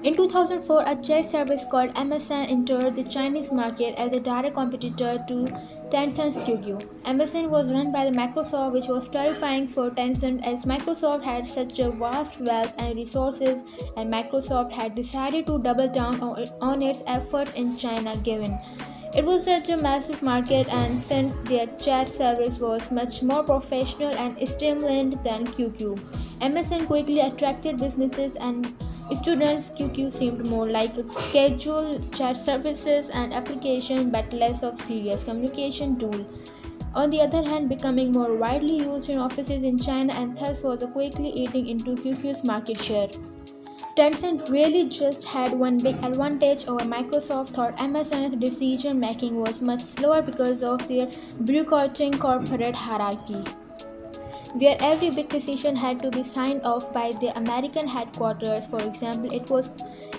In 2004, a chat service called MSN entered the Chinese market as a direct competitor to Tencent's QQ. MSN was run by the Microsoft, which was terrifying for Tencent as Microsoft had such a vast wealth and resources, and Microsoft had decided to double down on its efforts in China given it was such a massive market, and since their chat service was much more professional and streamlined than QQ, MSN quickly attracted businesses and students. QQ seemed more like a casual chat services and application but less of serious communication tool. On the other hand, becoming more widely used in offices in China and thus was quickly eating into QQ's market share. Tencent really just had one big advantage over Microsoft. Thought MSN's decision making was much slower because of their bureaucratic corporate hierarchy, where every big decision had to be signed off by the American headquarters. For example, it was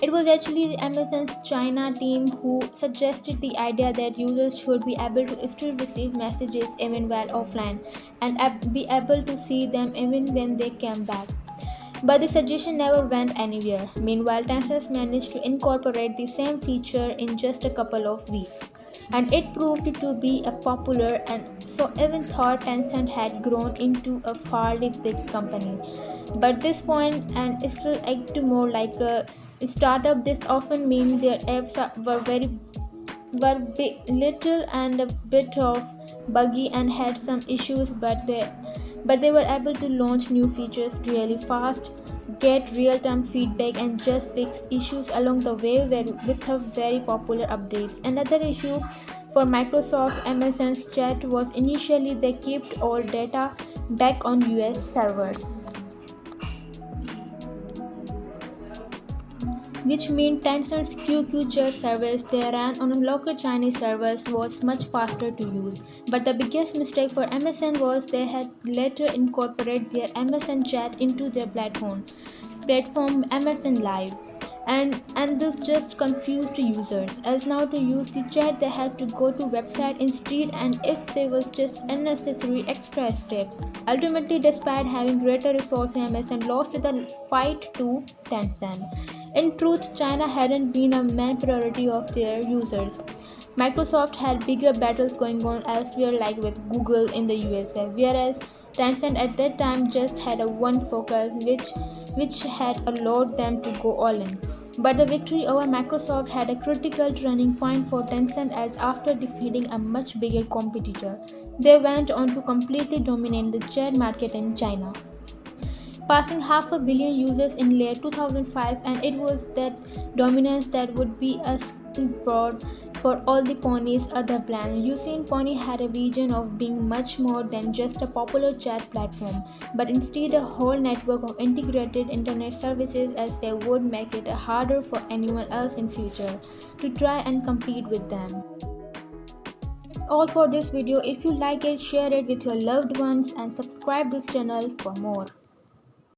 actually the MSN's China team who suggested the idea that users should be able to still receive messages even while offline and be able to see them even when they came back. But the suggestion never went anywhere. Meanwhile, Tencent managed to incorporate the same feature in just a couple of weeks, and it proved to be a popular and so even thought Tencent had grown into a fairly big company. But this point and still act more like a startup. This often means their apps were little and a bit of buggy and had some issues, but they were able to launch new features really fast, get real-time feedback, and just fix issues along the way with a very popular updates. Another issue for Microsoft MSN's chat was initially they kept all data back on US servers, which meant Tencent's QQ chat service they ran on local Chinese servers was much faster to use. But the biggest mistake for MSN was they had later incorporated their MSN chat into their platform MSN Live. And this just confused users, as now to use the chat they had to go to website instead, and if there was just unnecessary extra steps. Ultimately, despite having greater resources, MSN lost the fight to Tencent. In truth, China hadn't been a main priority of their users. Microsoft had bigger battles going on elsewhere, like with Google in the USA, whereas Tencent at that time just had a one focus, which had allowed them to go all in. But the victory over Microsoft had a critical turning point for Tencent, as after defeating a much bigger competitor, they went on to completely dominate the chat market in China, passing half a billion users in late 2005, and it was that dominance that would be a springboard for all the Pony's other plans. Usain Pony had a vision of being much more than just a popular chat platform, but instead a whole network of integrated internet services, as they would make it harder for anyone else in future to try and compete with them. That's all for this video. If you like it, share it with your loved ones and subscribe this channel for more.